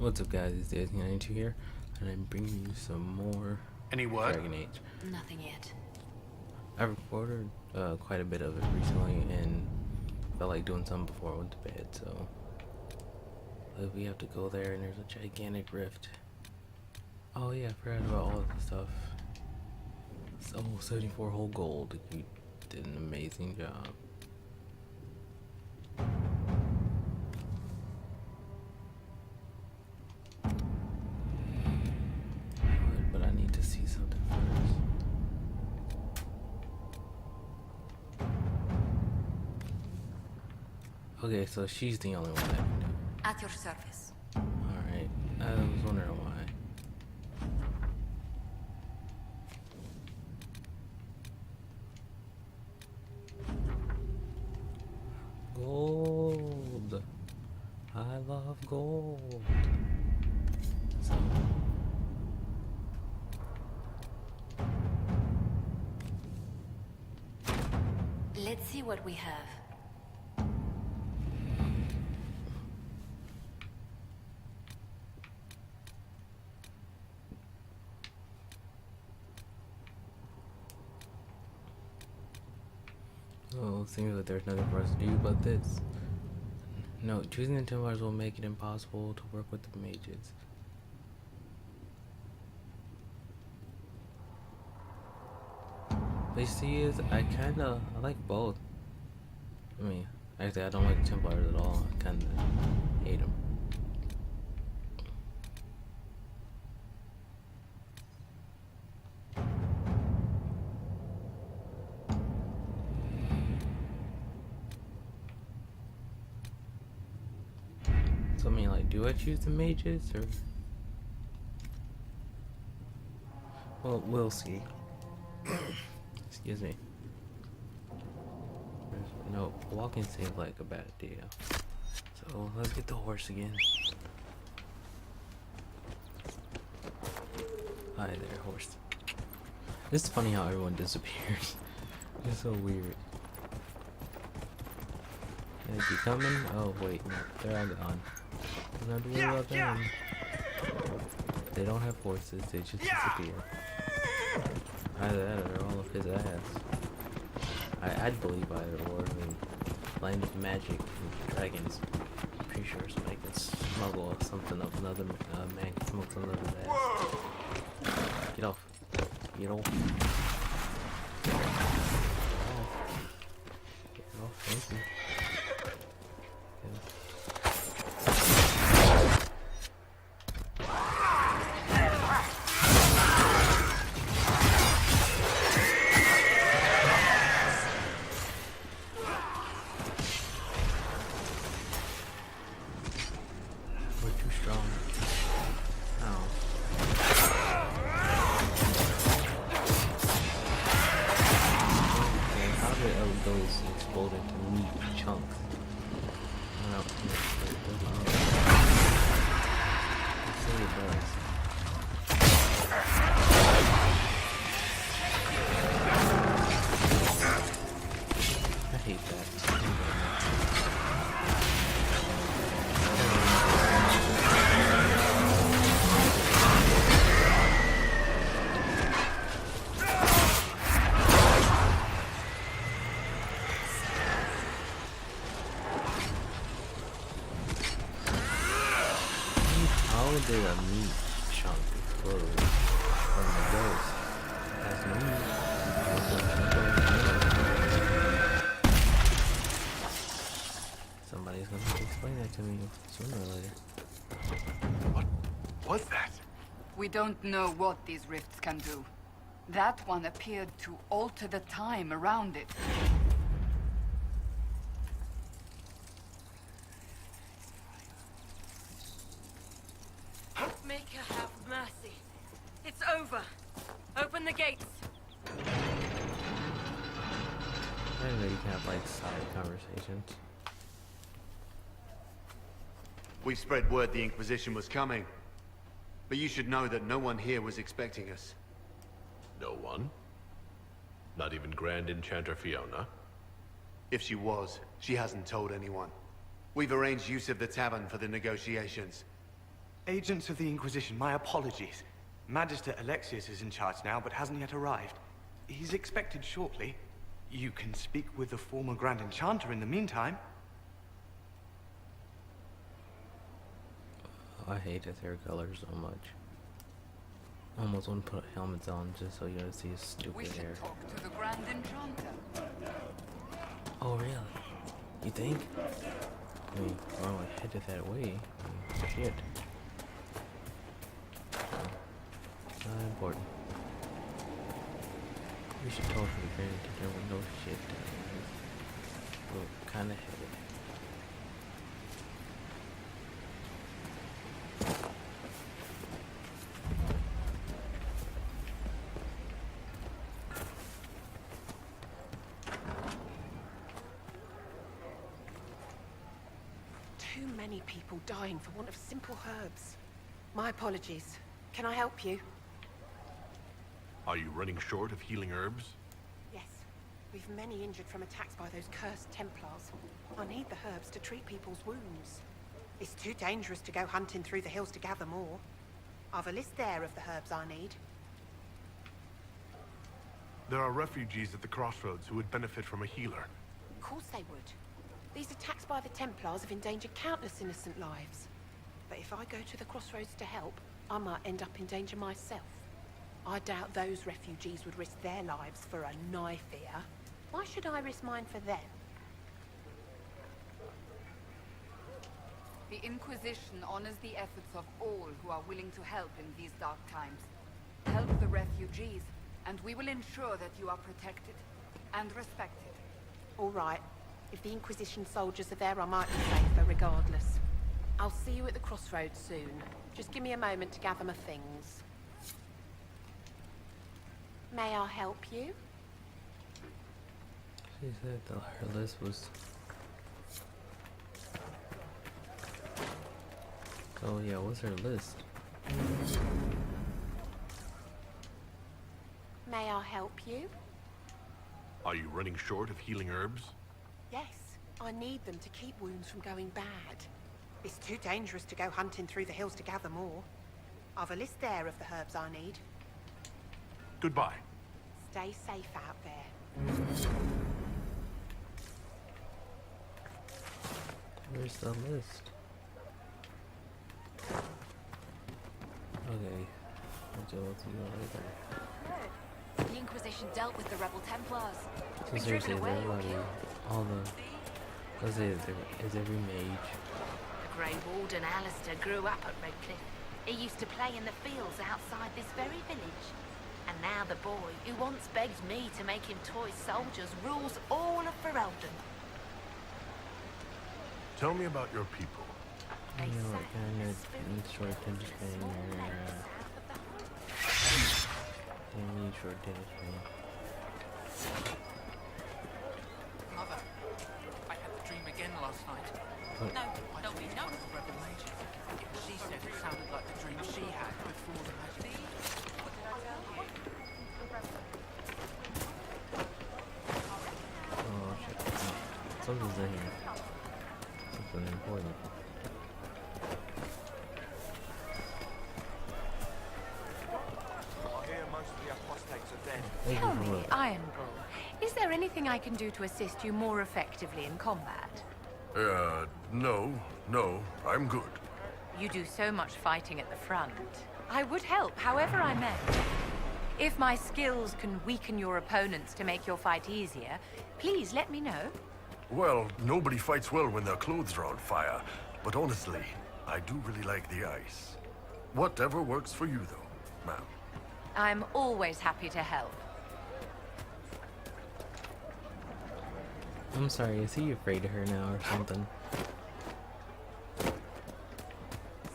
What's up, guys? It's Daisy92 here, and I'm bringing you some more Any word? Dragon Age. Nothing yet. I recorded quite a bit of it recently, and felt like doing something before I went to bed, so we have to go there, and there's a gigantic rift. Oh yeah, I forgot about all of the stuff. So 74 whole gold. You did an amazing job. But I need to see something first. Okay, so she's the only one I can do. At your service. Alright, I was wondering why. Gold. I love gold. So. Let's see what we have. Well, it seems like there's nothing for us to do but this. No, choosing the templars will make it impossible to work with the mages. But you see, I like both. I mean, actually, I don't like the templars at all. I kinda hate them. So I mean, like, do I choose the mages or? Well, we'll see. Excuse me. No, walking seems like a bad idea. So let's get the horse again. Hi there, horse. It's funny how everyone disappears. It's so weird. Is he coming? Oh wait, no, they're all gone. You don't have to worry about them. They don't have horses, they just disappear. Either that or they're all up his ass. I'd believe either or. I mean, land of magic and dragons. I'm pretty sure somebody can smuggle something up another man can smoke something up his ass. Get off. Get off. Get off. Thank you. Those explode into meat chunks. I don't know. Let's see what it does. I hate that. How did a meat chunk explode from the ghost? That's no meat. Somebody's gonna have to explain that to me sooner or later. What was that? We don't know what these rifts can do. That one appeared to alter the time around it. Maker, have mercy. It's over. Open the gates. I didn't know you can have like side conversations. We spread word the Inquisition was coming. But you should know that no one here was expecting us. No one? Not even Grand Enchanter Fiona? If she was, she hasn't told anyone. We've arranged use of the tavern for the negotiations. Agents of the Inquisition, my apologies. Magister Alexius is in charge now, but hasn't yet arrived. He's expected shortly. You can speak with the former Grand Enchanter in the meantime. I hate his hair color so much. I almost want to put helmets on just so you don't see his stupid We should hair. talk to the Grand Enchanter. Oh really? You think? I mean, well, I headed that way. I mean, shit. Not important. We should talk to the Grand Enchanter with no shit. We're kinda headed. Too many people dying for want of simple herbs. My apologies. Can I help you? Are you running short of healing herbs? Yes. We've many injured from attacks by those cursed templars. I need the herbs to treat people's wounds. It's too dangerous to go hunting through the hills to gather more. I've a list there of the herbs I need. There are refugees at the crossroads who would benefit from a healer. Of course they would. These attacks by the Templars have endangered countless innocent lives. But if I go to the crossroads to help, I might end up in danger myself. I doubt those refugees would risk their lives for a knife here. Why should I risk mine for them? The Inquisition honors the efforts of all who are willing to help in these dark times. Help the refugees, and we will ensure that you are protected and respected. All right. If the Inquisition soldiers are there, I might be safer regardless. I'll see you at the crossroads soon. Just give me a moment to gather my things. May I help you? She said that her list was... Oh yeah, what's her list? May I help you? Are you running short of healing herbs? Yes. I need them to keep wounds from going bad. It's too dangerous to go hunting through the hills to gather more. I've a list there of the herbs I need. Goodbye. Stay safe out there. Where's the list? Okay. I'll see you later. The Inquisition dealt with the rebel Templars. So seriously, is everybody, all the... Is every mage? The Grey Warden Alistair grew up at Redcliffe. He used to play in the fields outside this very village. And now the boy, who once begged me to make him toy soldiers, rules all of Ferelden. Tell me about your people. You know what kind of short attention span you need short attention span. Mother, I had the dream again last night. What? No, one of the rebel mages. She said it sounded like the dream she had before the magic. Oh shit. Something's in here. Something important. I hear most of the apostates are dead. Tell me, Iron Bull, is there anything I can do to assist you more effectively in combat? No, I'm good. You do so much fighting at the front. I would help however I may. If my skills can weaken your opponents to make your fight easier, please let me know. Well, nobody fights well when their clothes are on fire, but honestly, I do really like the ice. Whatever works for you, though, ma'am. I'm always happy to help. I'm sorry, is he afraid of her now or something?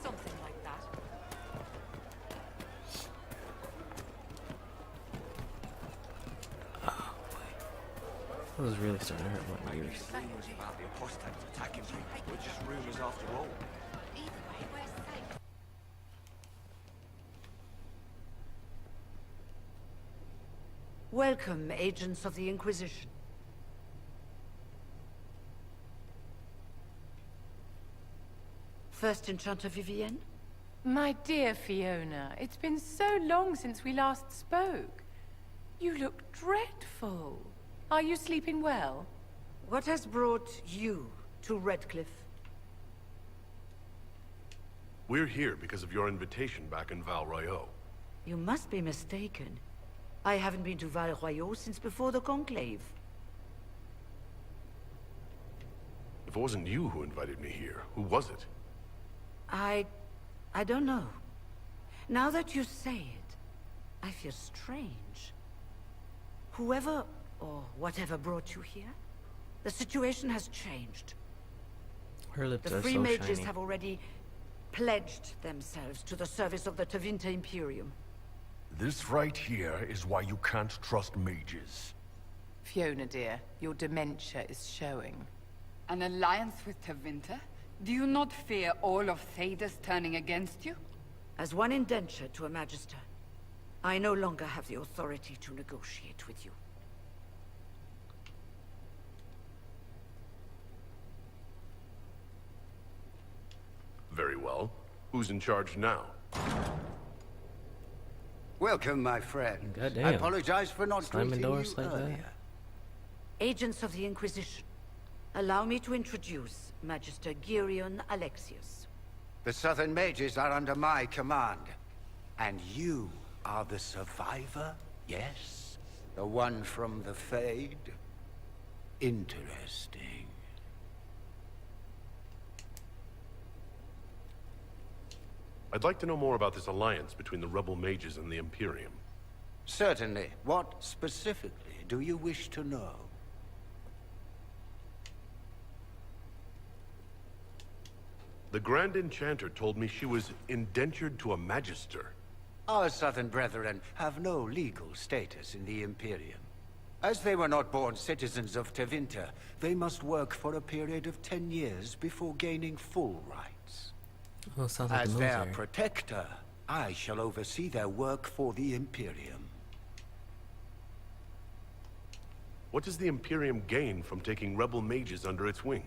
Something like that. Oh boy. This is really starting to hurt my ears. Rumors about the apostates attacking people were just rumors after all. Either way, we're safe. Welcome, agents of the Inquisition. First Enchanter Vivienne? My dear Fiona, it's been so long since we last spoke. You look dreadful. Are you sleeping well? What has brought you to Redcliffe? We're here because of your invitation back in Val Royeaux. You must be mistaken. I haven't been to Val Royeaux since before the Conclave. If it wasn't you who invited me here, who was it? I don't know. Now that you say it, I feel strange. Whoever or whatever brought you here, the situation has changed. Her lips The are free so mages shiny. have already pledged themselves to the service of the Tevinter Imperium. This right here is why you can't trust mages. Fiona, dear, your dementia is showing. An alliance with Tevinter? Do you not fear all of Thedas turning against you? As one indentured to a Magister, I no longer have the authority to negotiate with you. Very well. Who's in charge now? Welcome, my friend. Goddamn. I apologize for not Slamming greeting doors you like that? earlier. Agents of the Inquisition, allow me to introduce Magister Girion Alexius. The Southern Mages are under my command. And you are the survivor, yes? The one from the Fade? Interesting. I'd like to know more about this alliance between the rebel mages and the Imperium. Certainly. What specifically do you wish to know? The Grand Enchanter told me she was indentured to a Magister. Our Southern brethren have no legal status in the Imperium. As they were not born citizens of Tevinter, they must work for a period of 10 years before gaining full rights. Oh, sounds like As the their military. protector, I shall oversee their work for the Imperium. What does the Imperium gain from taking rebel mages under its wing?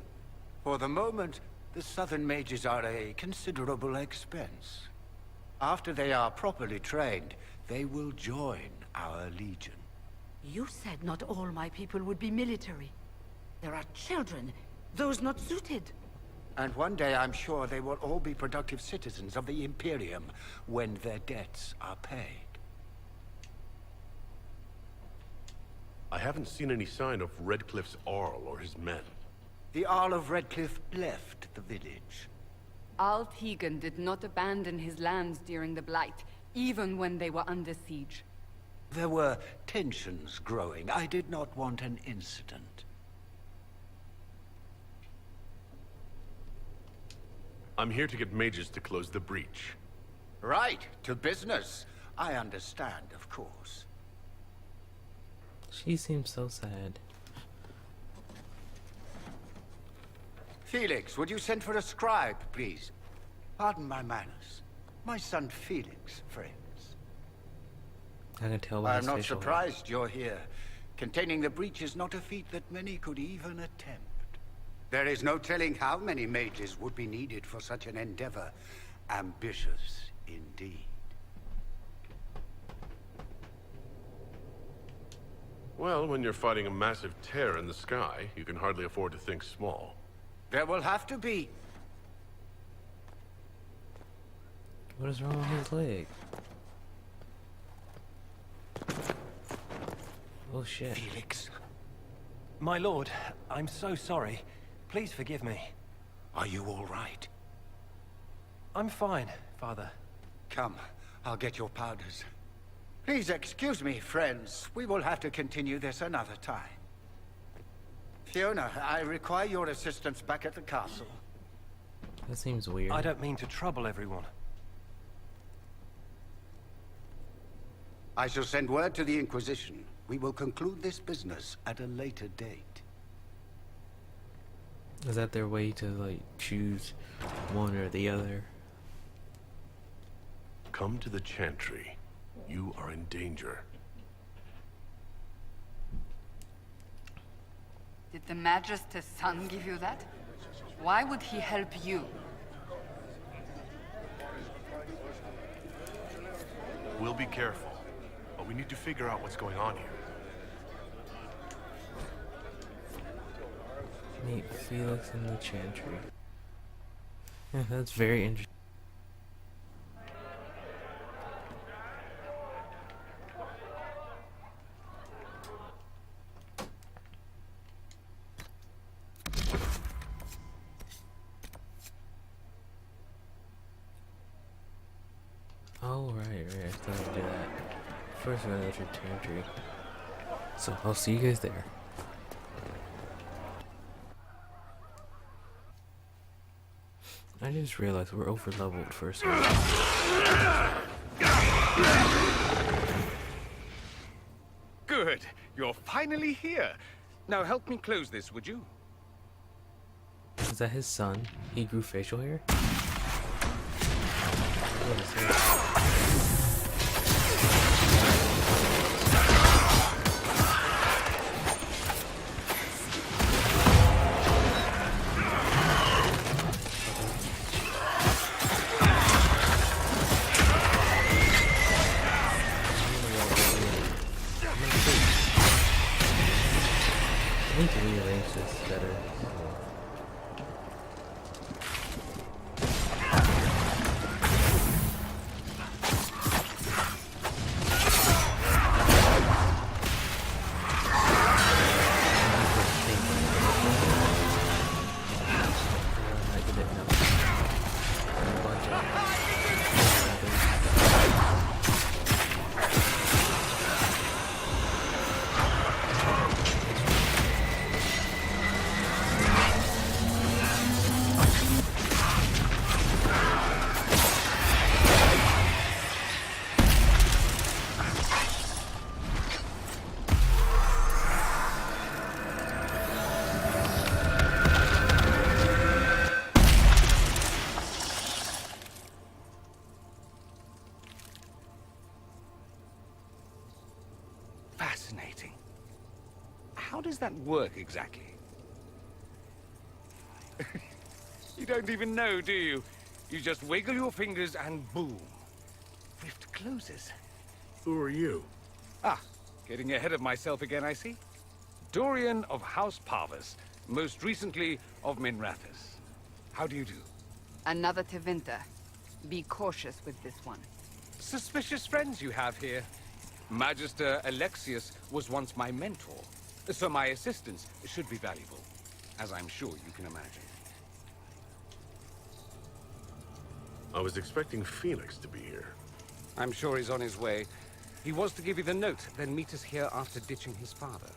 For the moment, the Southern Mages are a considerable expense. After they are properly trained, they will join our Legion. You said not all my people would be military. There are children, those not suited. And one day I'm sure they will all be productive citizens of the Imperium when their debts are paid. I haven't seen any sign of Redcliffe's Arl or his men. The Arl of Redcliffe left the village. Al Tegan did not abandon his lands during the Blight, even when they were under siege. There were tensions growing. I did not want an incident. I'm here to get mages to close the breach. Right, to business. I understand, of course. She seems so sad. Felix, would you send for a scribe, please? Pardon my manners. My son Felix, friends. I can tell by I'm his not facial hair. surprised you're here. Containing the breach is not a feat that many could even attempt. There is no telling how many mages would be needed for such an endeavor. Ambitious, indeed. Well, when you're fighting a massive tear in the sky, you can hardly afford to think small. There will have to be. What is wrong with his leg? Oh shit. Felix, My lord, I'm so sorry. Please forgive me. are you all right? I'm fine, Father. Come, I'll get your powders. Please excuse me, friends. We will have to continue this another time. Fiona, I require your assistance back at the castle. That seems weird. I don't mean to trouble everyone. I shall send word to the Inquisition. We will conclude this business at a later date. Is that their way to like choose one or the other? Come to the Chantry. You are in danger. Did the Magister's son give you that? Why would he help you? We'll be careful, but we need to figure out what's going on here. Meet Felix in the chantry. Yeah, that's very interesting. Oh, right, I still have to do that. First, I'm gonna go to chantry. So, I'll see you guys there. I just realized we're over leveled for a second. Good. You're finally here. Now help me close this, would you? Is that his son? He grew facial hair? What is that? I need to rearrange this better. Fascinating. How does that work exactly? You don't even know, do you? You just wiggle your fingers and boom. Rift closes. Who are you? Ah, getting ahead of myself again, I see. Dorian of House Parvus, most recently of Minrathous. How do you do? Another Tevinter. Be cautious with this one. Suspicious friends you have here. Magister Alexius was once my mentor, so my assistance should be valuable, as I'm sure you can imagine. I was expecting Felix to be here. I'm sure he's on his way. He was to give you the note, then meet us here after ditching his father.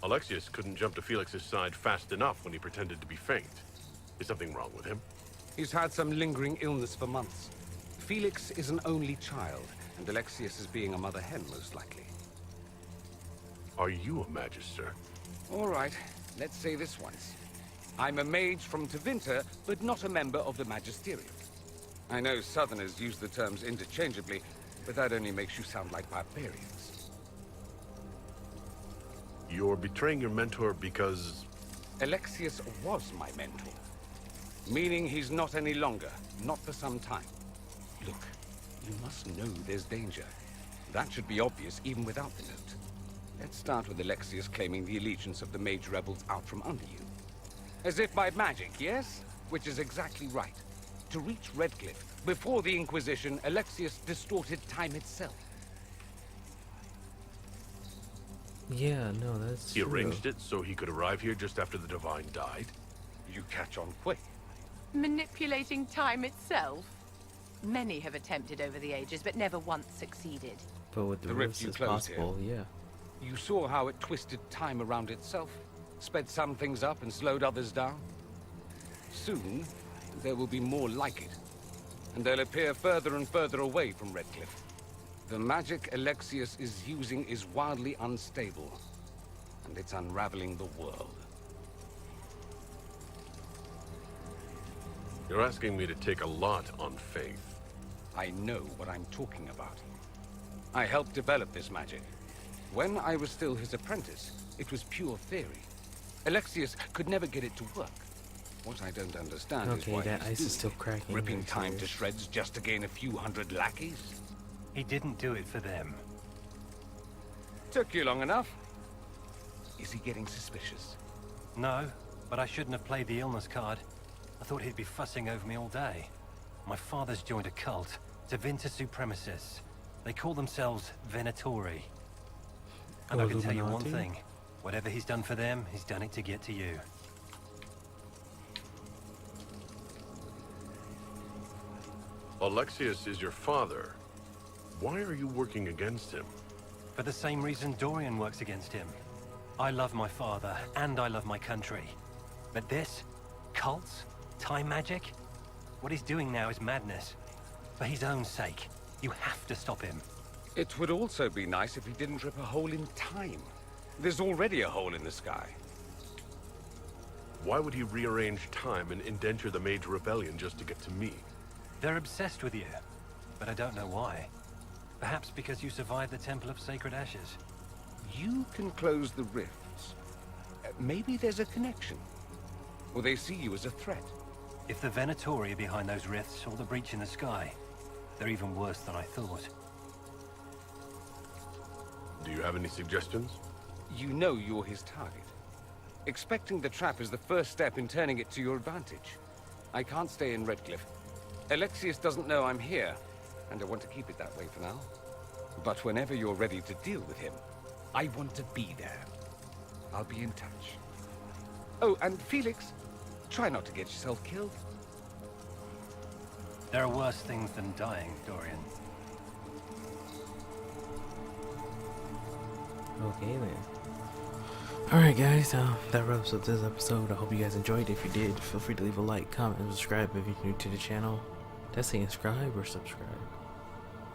Alexius couldn't jump to Felix's side fast enough when he pretended to be faint. Is something wrong with him? He's had some lingering illness for months. Felix is an only child, and Alexius is being a mother hen, most likely. Are you a Magister? All right, let's say this once. I'm a mage from Tevinter, but not a member of the Magisterium. I know Southerners use the terms interchangeably, but that only makes you sound like barbarians. You're betraying your mentor because... Alexius was my mentor. Meaning he's not any longer, not for some time. Look, you must know there's danger. That should be obvious even without the note. Let's start with Alexius claiming the allegiance of the mage rebels out from under you. As if by magic, yes? Which is exactly right. To reach Redcliffe, before the Inquisition, Alexius distorted time itself. Yeah, no, that's He true. arranged it so he could arrive here just after the Divine died? You catch on quick. Manipulating time itself? Many have attempted over the ages, but never once succeeded. But with the rift rifts you it's closed possible, yeah. You saw how it twisted time around itself, sped some things up and slowed others down. Soon, there will be more like it, and they'll appear further and further away from Redcliffe. The magic Alexius is using is wildly unstable, and it's unraveling the world. You're asking me to take a lot on faith. I know what I'm talking about. I helped develop this magic. When I was still his apprentice, it was pure theory. Alexius could never get it to work. What I don't understand is Okay, why that he's ice is doing still it. cracking. Ripping Very time to serious. shreds just to gain a few hundred lackeys? He didn't do it for them. Took you long enough. Is he getting suspicious? No, but I shouldn't have played the illness card. I thought he'd be fussing over me all day. My father's joined a cult, Tevinter Supremacists. They call themselves Venatori. And I can tell you one Illuminati? thing. Whatever he's done for them, he's done it to get to you. Alexius is your father. Why are you working against him? For the same reason Dorian works against him. I love my father, and I love my country. But this? Cults? Time magic? What he's doing now is madness. For his own sake, you have to stop him. It would also be nice if he didn't rip a hole in time. There's already a hole in the sky. Why would he rearrange time and indenture the Mage Rebellion just to get to me? They're obsessed with you, but I don't know why. Perhaps because you survived the Temple of Sacred Ashes. You can close the rifts. Maybe there's a connection. Or they see you as a threat. If the Venatori are behind those rifts or the breach in the sky, they're even worse than I thought. Do you have any suggestions? You know you're his target. Expecting the trap is the first step in turning it to your advantage. I can't stay in Redcliffe. Alexius doesn't know I'm here, and I want to keep it that way for now. But whenever you're ready to deal with him, I want to be there. I'll be in touch. Oh, and Felix, try not to get yourself killed. There are worse things than dying, Dorian. Okay then. Alright guys, that wraps up this episode. I hope you guys enjoyed. If you did, feel free to leave a like, comment, and subscribe if you're new to the channel. That's saying subscribe or subscribe.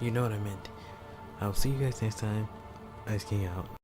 You know what I meant. I'll see you guys next time. Ice King out.